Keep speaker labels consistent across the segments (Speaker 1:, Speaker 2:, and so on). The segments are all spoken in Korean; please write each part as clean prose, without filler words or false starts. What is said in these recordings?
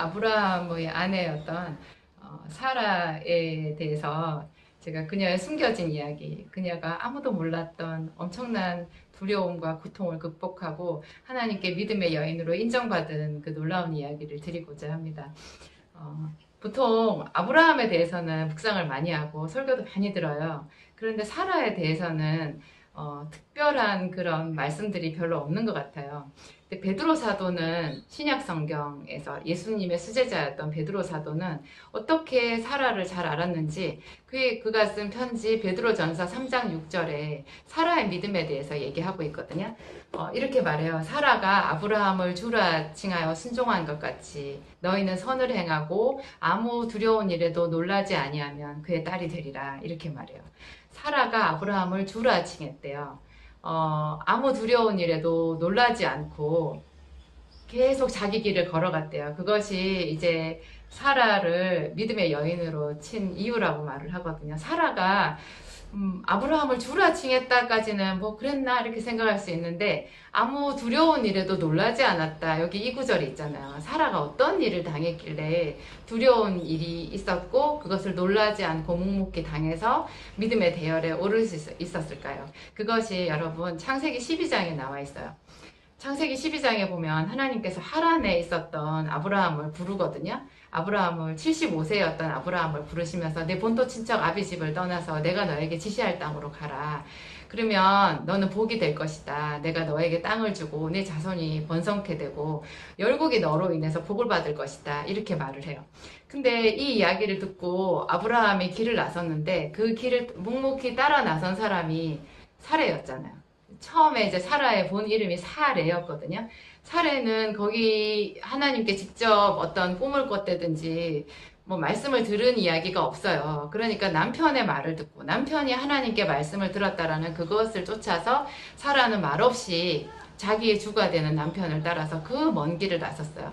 Speaker 1: 아브라함의 아내였던 사라에 대해서 제가 그녀의 숨겨진 이야기, 그녀가 아무도 몰랐던 엄청난 두려움과 고통을 극복하고 하나님께 믿음의 여인으로 인정받은 그 놀라운 이야기를 드리고자 합니다. 보통 아브라함에 대해서는 묵상을 많이 하고 설교도 많이 들어요. 그런데 사라에 대해서는 특별한 그런 말씀들이 별로 없는 것 같아요. 근데 베드로 사도는 신약 성경에서 예수님의 수제자였던 베드로 사도는 어떻게 사라를 잘 알았는지 그가 쓴 편지 베드로전서 3장 6절에 사라의 믿음에 대해서 얘기하고 있거든요. 이렇게 말해요. 사라가 아브라함을 주라 칭하여 순종한 것 같이 너희는 선을 행하고 아무 두려운 일에도 놀라지 아니하면 그의 딸이 되리라. 이렇게 말해요. 사라가 아브라함을 주라 칭했대요. 아무 두려운 일에도 놀라지 않고 계속 자기 길을 걸어갔대요. 그것이 이제 사라를 믿음의 여인으로 친 이유라고 말을 하거든요. 사라가 아브라함을 주라 칭했다까지는 뭐 그랬나 이렇게 생각할 수 있는데 아무 두려운 일에도 놀라지 않았다. 여기 이 구절이 있잖아요. 사라가 어떤 일을 당했길래 두려운 일이 있었고 그것을 놀라지 않고 묵묵히 당해서 믿음의 대열에 오를 수 있었을까요? 그것이 여러분 창세기 12장에 나와 있어요. 창세기 12장에 보면 하나님께서 하란에 있었던 아브라함을 부르거든요. 아브라함을 75세였던 아브라함을 부르시면서 내 본토 친척 아비 집을 떠나서 내가 너에게 지시할 땅으로 가라. 그러면 너는 복이 될 것이다. 내가 너에게 땅을 주고 내 자손이 번성케 되고 열국이 너로 인해서 복을 받을 것이다. 이렇게 말을 해요. 근데 이 이야기를 듣고 아브라함이 길을 나섰는데 그 길을 묵묵히 따라 나선 사람이 사레였잖아요. 처음에 이제 사라의 본 이름이 사레였거든요. 사레는 거기 하나님께 직접 어떤 꿈을 꿨다든지 뭐 말씀을 들은 이야기가 없어요. 그러니까 남편의 말을 듣고 남편이 하나님께 말씀을 들었다라는 그것을 쫓아서 사라는 말없이 자기의 주가 되는 남편을 따라서 그 먼 길을 나섰어요.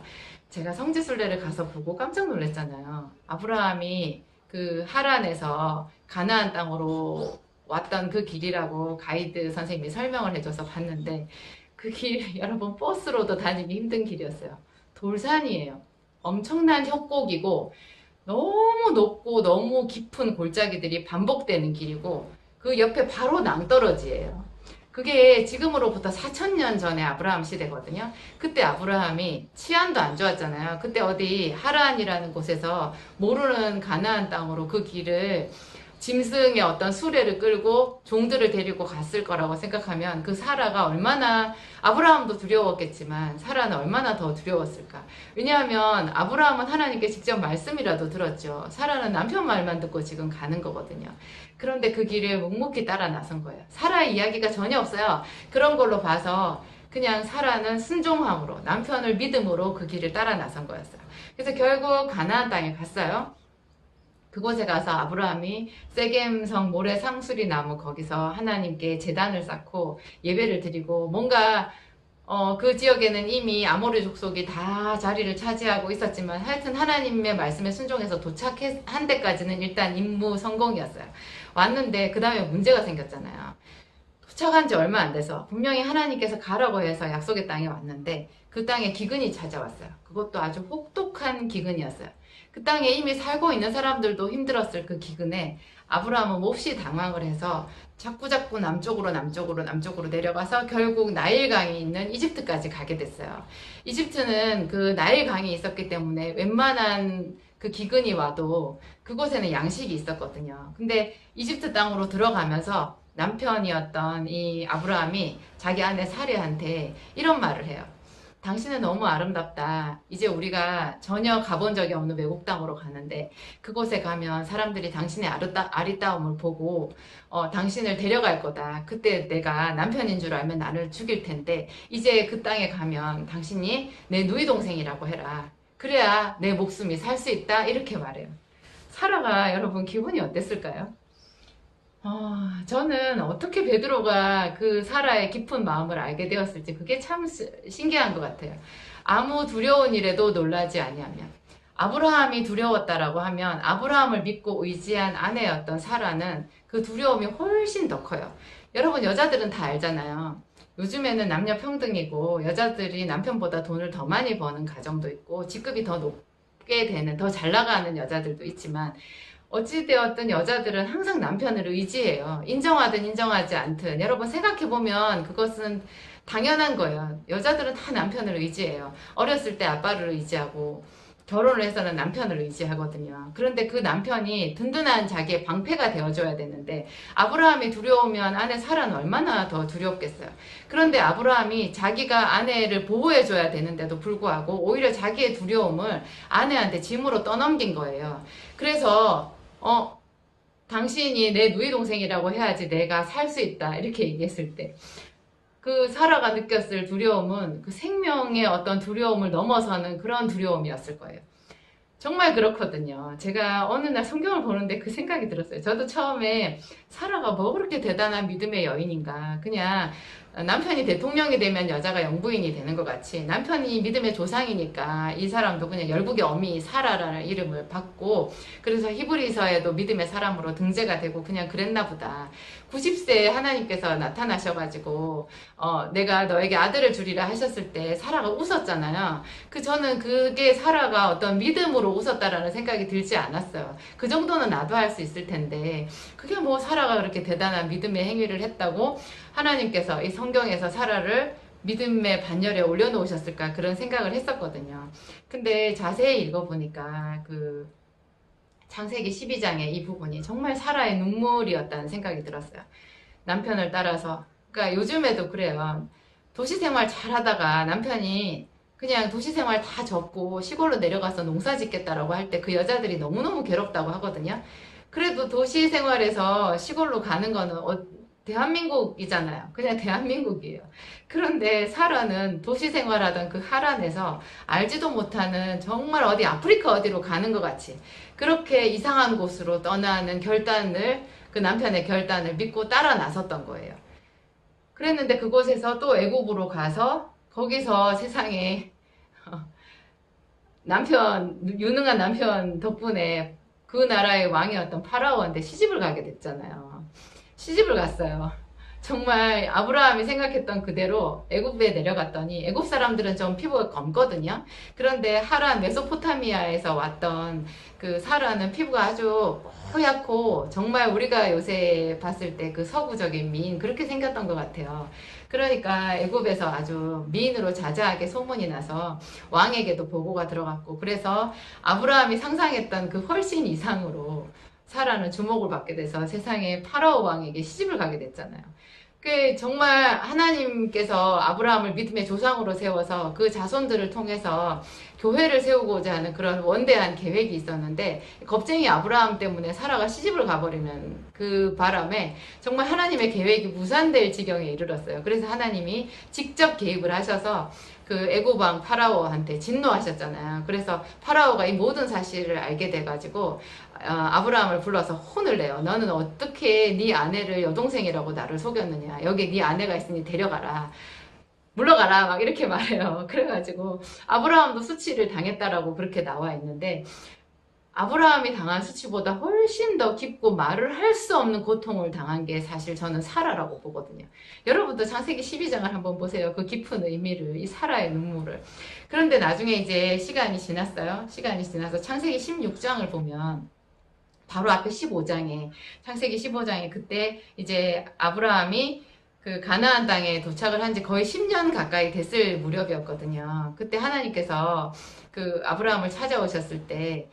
Speaker 1: 제가 성지순례를 가서 보고 깜짝 놀랐잖아요. 아브라함이 그 하란에서 가나안 땅으로 왔던 그 길이라고 가이드 선생님이 설명을 해줘서 봤는데 그 길 여러분 버스로도 다니기 힘든 길이었어요. 돌산이에요. 엄청난 협곡이고 너무 높고 너무 깊은 골짜기들이 반복되는 길이고 그 옆에 바로 낭떠러지예요. 그게 지금으로부터 4000년 전에 아브라함 시대거든요. 그때 아브라함이 치안도 안 좋았잖아요. 그때 어디 하란이라는 곳에서 모르는 가나안 땅으로 그 길을 짐승의 어떤 수레를 끌고 종들을 데리고 갔을 거라고 생각하면 그 사라가 얼마나 아브라함도 두려웠겠지만 사라는 얼마나 더 두려웠을까. 왜냐하면 아브라함은 하나님께 직접 말씀이라도 들었죠. 사라는 남편 말만 듣고 지금 가는 거거든요. 그런데 그 길을 묵묵히 따라 나선 거예요. 사라의 이야기가 전혀 없어요. 그런 걸로 봐서 그냥 사라는 순종함으로 남편을 믿음으로 그 길을 따라 나선 거였어요. 그래서 결국 가나안 땅에 갔어요. 그곳에 가서 아브라함이 세겜성 모래 상수리 나무 거기서 하나님께 제단을 쌓고 예배를 드리고 뭔가 그 지역에는 이미 아모리 족속이 다 자리를 차지하고 있었지만 하여튼 하나님의 말씀에 순종해서 도착한 데까지는 일단 임무 성공이었어요. 왔는데 그 다음에 문제가 생겼잖아요. 도착한 지 얼마 안 돼서 분명히 하나님께서 가라고 해서 약속의 땅에 왔는데 그 땅에 기근이 찾아왔어요. 그것도 아주 혹독한 기근이었어요. 그 땅에 이미 살고 있는 사람들도 힘들었을 그 기근에 아브라함은 몹시 당황을 해서 자꾸자꾸 남쪽으로 내려가서 결국 나일강이 있는 이집트까지 가게 됐어요. 이집트는 그 나일강이 있었기 때문에 웬만한 그 기근이 와도 그곳에는 양식이 있었거든요. 근데 이집트 땅으로 들어가면서 남편이었던 이 아브라함이 자기 아내 사레한테 이런 말을 해요. 당신은 너무 아름답다. 이제 우리가 전혀 가본 적이 없는 외국 땅으로 가는데 그곳에 가면 사람들이 당신의 아리따움을 보고 당신을 데려갈 거다. 그때 내가 남편인 줄 알면 나를 죽일 텐데 이제 그 땅에 가면 당신이 내 누이 동생이라고 해라. 그래야 내 목숨이 살 수 있다. 이렇게 말해요. 사라가 여러분 기분이 어땠을까요? 저는 어떻게 베드로가 그 사라의 깊은 마음을 알게 되었을지 그게 참 신기한 것 같아요. 아무 두려운 일에도 놀라지 아니하면 아브라함이 두려웠다라고 하면 아브라함을 믿고 의지한 아내였던 사라는 그 두려움이 훨씬 더 커요. 여러분 여자들은 다 알잖아요. 요즘에는 남녀 평등이고 여자들이 남편보다 돈을 더 많이 버는 가정도 있고 직급이 더 얻게 되는, 더 잘 나가는 여자들도 있지만, 어찌되었든 여자들은 항상 남편을 의지해요. 인정하든 인정하지 않든. 여러분 생각해보면 그것은 당연한 거예요. 여자들은 다 남편을 의지해요. 어렸을 때 아빠를 의지하고, 결혼을 해서는 남편을 의지하거든요. 그런데 그 남편이 든든한 자기의 방패가 되어줘야 되는데, 아브라함이 두려우면 아내 사라는 얼마나 더 두렵겠어요. 그런데 아브라함이 자기가 아내를 보호해줘야 되는데도 불구하고 오히려 자기의 두려움을 아내한테 짐으로 떠넘긴 거예요. 그래서 당신이 내 누이 동생이라고 해야지 내가 살 수 있다, 이렇게 얘기했을 때 그 사라가 느꼈을 두려움은 그 생명의 어떤 두려움을 넘어서는 그런 두려움이었을 거예요. 정말 그렇거든요. 제가 어느 날 성경을 보는데 그 생각이 들었어요. 저도 처음에 사라가 뭐 그렇게 대단한 믿음의 여인인가, 그냥 남편이 대통령이 되면 여자가 영부인이 되는 것 같이 남편이 믿음의 조상이니까 이 사람도 그냥 열국의 어미 사라라는 이름을 받고, 그래서 히브리서에도 믿음의 사람으로 등재가 되고 그냥 그랬나 보다. 90세에 하나님께서 나타나셔가지고 내가 너에게 아들을 주리라 하셨을 때 사라가 웃었잖아요. 저는 그게 사라가 어떤 믿음으로 웃었다라는 생각이 들지 않았어요. 그 정도는 나도 할 수 있을 텐데, 그게 뭐 사라가 그렇게 대단한 믿음의 행위를 했다고 하나님께서 이 성경에서 사라를 믿음의 반열에 올려놓으셨을까, 그런 생각을 했었거든요. 근데 자세히 읽어보니까 그 창세기 12장의 이 부분이 정말 사라의 눈물이었다는 생각이 들었어요. 남편을 따라서. 그러니까 요즘에도 그래요. 도시생활 잘 하다가 남편이 그냥 도시생활 다 접고 시골로 내려가서 농사 짓겠다라고 할 때 그 여자들이 너무너무 괴롭다고 하거든요. 그래도 도시생활에서 시골로 가는 거는 대한민국이잖아요. 그냥 대한민국이에요. 그런데 사라는 도시생활하던 그 하란에서 알지도 못하는 정말 어디 아프리카 어디로 가는 것 같이 그렇게 이상한 곳으로 떠나는 결단을, 그 남편의 결단을 믿고 따라 나섰던 거예요. 그랬는데 그곳에서 또 애굽으로 가서 거기서 세상에 유능한 남편 덕분에 그 나라의 왕이었던 파라오한테 시집을 가게 됐잖아요. 시집을 갔어요. 정말 아브라함이 생각했던 그대로 애굽에 내려갔더니, 애굽 사람들은 좀 피부가 검거든요. 그런데 하란 메소포타미아에서 왔던 그 사라는 피부가 아주 뽀얗고 정말 우리가 요새 봤을 때 그 서구적인 미인, 그렇게 생겼던 것 같아요. 그러니까 애굽에서 아주 미인으로 자자하게 소문이 나서 왕에게도 보고가 들어갔고, 그래서 아브라함이 상상했던 그 훨씬 이상으로 사라는 주목을 받게 돼서 세상에 파라오 왕에게 시집을 가게 됐잖아요. 그 정말 하나님께서 아브라함을 믿음의 조상으로 세워서 그 자손들을 통해서 교회를 세우고자 하는 그런 원대한 계획이 있었는데, 겁쟁이 아브라함 때문에 사라가 시집을 가버리는 그 바람에 정말 하나님의 계획이 무산될 지경에 이르렀어요. 그래서 하나님이 직접 개입을 하셔서 그 애굽 왕 파라오한테 진노하셨잖아요. 그래서 파라오가 이 모든 사실을 알게 돼가지고 아브라함을 불러서 혼을 내요. 너는 어떻게 네 아내를 여동생이라고 나를 속였느냐. 여기 네 아내가 있으니 데려가라. 물러가라. 막 이렇게 말해요. 그래가지고 아브라함도 수치를 당했다라고 그렇게 나와 있는데, 아브라함이 당한 수치보다 훨씬 더 깊고 말을 할 수 없는 고통을 당한 게 사실 저는 사라라고 보거든요. 여러분도 창세기 12장을 한번 보세요. 그 깊은 의미를, 이 사라의 눈물을. 그런데 나중에 이제 시간이 지났어요. 시간이 지나서 창세기 16장을 보면 바로 앞에 15장에, 창세기 15장에 그때 이제 아브라함이 그 가나안 땅에 도착을 한 지 거의 10년 가까이 됐을 무렵이었거든요. 그때 하나님께서 그 아브라함을 찾아오셨을 때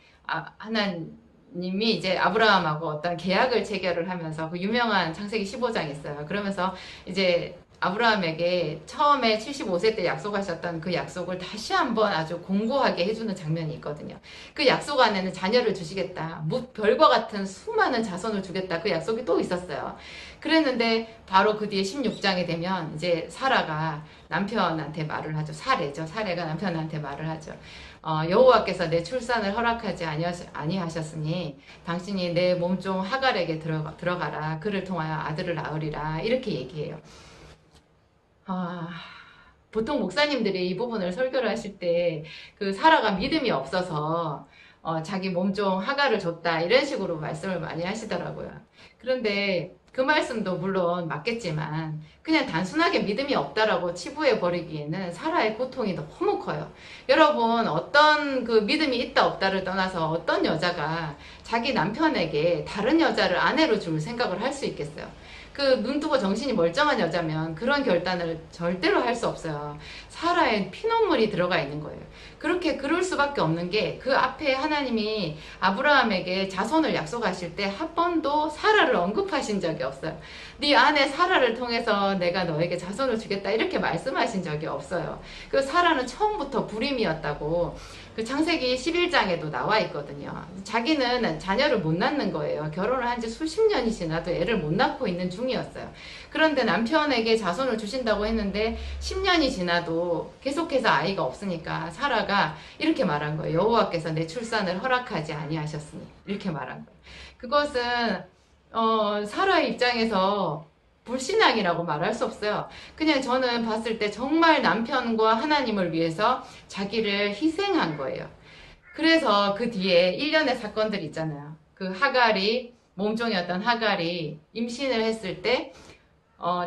Speaker 1: 하나님이 이제 아브라함하고 어떤 계약을 체결을 하면서 그 유명한 창세기 15장 있어요. 그러면서 이제 아브라함에게 처음에 75세 때 약속하셨던 그 약속을 다시 한번 아주 공고하게 해주는 장면이 있거든요. 그 약속 안에는 자녀를 주시겠다, 별과 같은 수많은 자손을 주겠다, 그 약속이 또 있었어요. 그랬는데 바로 그 뒤에 16장이 되면 이제 사라가 남편한테 말을 하죠. 사례가 남편한테 말을 하죠. 여호와께서 내 출산을 허락하지 아니하셨으니 당신이 내 몸종 하갈에게 들어가라. 그를 통하여 아들을 낳으리라. 이렇게 얘기해요. 보통 목사님들이 이 부분을 설교를 하실 때 그 사라가 믿음이 없어서 자기 몸종 하가를 줬다 이런 식으로 말씀을 많이 하시더라고요. 그런데 그 말씀도 물론 맞겠지만 그냥 단순하게 믿음이 없다라고 치부해 버리기에는 사라의 고통이 너무 커요. 여러분 어떤 그 믿음이 있다 없다를 떠나서 어떤 여자가 자기 남편에게 다른 여자를 아내로 줄 생각을 할 수 있겠어요? 그 눈 뜨고 정신이 멀쩡한 여자면 그런 결단을 절대로 할 수 없어요. 사라엔 피눈물이 들어가 있는 거예요. 그렇게 그럴 수밖에 없는 게 그 앞에 하나님이 아브라함에게 자손을 약속하실 때 한 번도 사라를 언급하신 적이 없어요. 네 아내 사라를 통해서 내가 너에게 자손을 주겠다 이렇게 말씀하신 적이 없어요. 그 사라는 처음부터 불임이었다고 그 창세기 11장에도 나와 있거든요. 자기는 자녀를 못 낳는 거예요. 결혼을 한 지 수십 년이 지나도 애를 못 낳고 있는 중이었어요. 그런데 남편에게 자손을 주신다고 했는데 10년이 지나도 계속해서 아이가 없으니까 사라가 이렇게 말한 거예요. 여호와께서 내 출산을 허락하지 아니하셨으니 이렇게 말한 거예요. 그것은 사라의 입장에서 불신앙이라고 말할 수 없어요. 그냥 저는 봤을 때 정말 남편과 하나님을 위해서 자기를 희생한 거예요. 그래서 그 뒤에 일련의 사건들 있잖아요. 그 하갈이 몸종이었던 하갈이 임신을 했을 때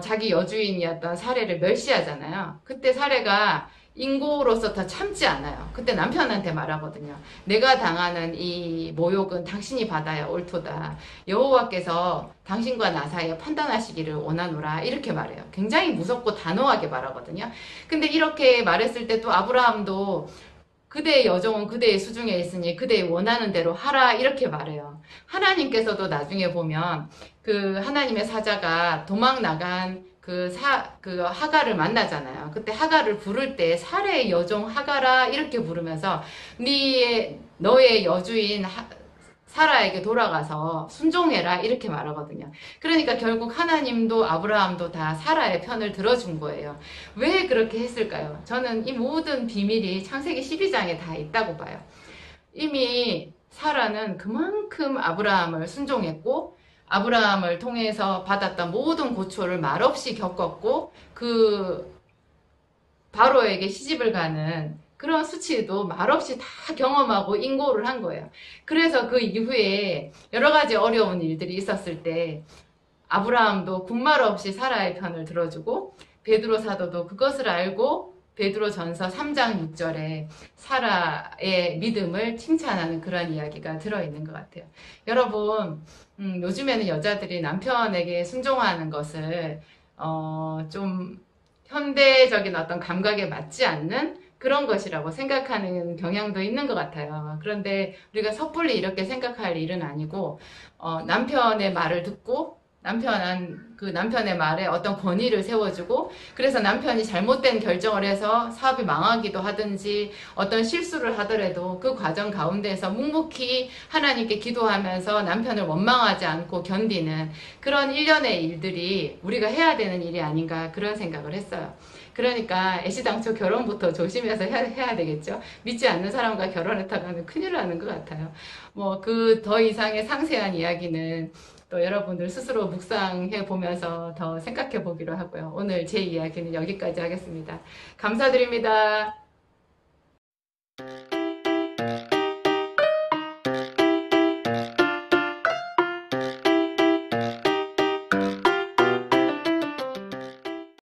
Speaker 1: 자기 여주인이었던 사례를 멸시하잖아요. 그때 사례가 인고로서 더 참지 않아요. 그때 남편한테 말하거든요. 내가 당하는 이 모욕은 당신이 받아야 옳도다. 여호와께서 당신과 나 사이에 판단하시기를 원하노라. 이렇게 말해요. 굉장히 무섭고 단호하게 말하거든요. 근데 이렇게 말했을 때 또 아브라함도 그대의 여종은 그대의 수중에 있으니 그대의 원하는 대로 하라 이렇게 말해요. 하나님께서도 나중에 보면 그 하나님의 사자가 도망 나간 그 하갈을 만나잖아요. 그때 하갈을 부를 때 사레의 여종 하갈아 이렇게 부르면서 너의 여주인 사라에게 돌아가서 순종해라 이렇게 말하거든요. 그러니까 결국 하나님도 아브라함도 다 사라의 편을 들어준 거예요. 왜 그렇게 했을까요? 저는 이 모든 비밀이 창세기 12장에 다 있다고 봐요. 이미 사라는 그만큼 아브라함을 순종했고 아브라함을 통해서 받았던 모든 고초를 말없이 겪었고 그 바로에게 시집을 가는 그런 수치도 말없이 다 경험하고 인고를 한 거예요. 그래서 그 이후에 여러 가지 어려운 일들이 있었을 때 아브라함도 군말 없이 사라의 편을 들어주고 베드로 사도도 그것을 알고 베드로전서 3장 6절에 사라의 믿음을 칭찬하는 그런 이야기가 들어있는 것 같아요. 여러분 요즘에는 여자들이 남편에게 순종하는 것을 좀 현대적인 어떤 감각에 맞지 않는 그런 것이라고 생각하는 경향도 있는 것 같아요. 그런데 우리가 섣불리 이렇게 생각할 일은 아니고 남편의 말을 듣고 남편의 말에 어떤 권위를 세워주고 그래서 남편이 잘못된 결정을 해서 사업이 망하기도 하든지 어떤 실수를 하더라도 그 과정 가운데에서 묵묵히 하나님께 기도하면서 남편을 원망하지 않고 견디는 그런 일련의 일들이 우리가 해야 되는 일이 아닌가 그런 생각을 했어요. 그러니까 애시당초 결혼부터 조심해서 해야 되겠죠. 믿지 않는 사람과 결혼했다가는 큰일 나는 것 같아요. 뭐 그 더 이상의 상세한 이야기는 또 여러분들 스스로 묵상해 보면서 더 생각해 보기로 하고요. 오늘 제 이야기는 여기까지 하겠습니다. 감사드립니다.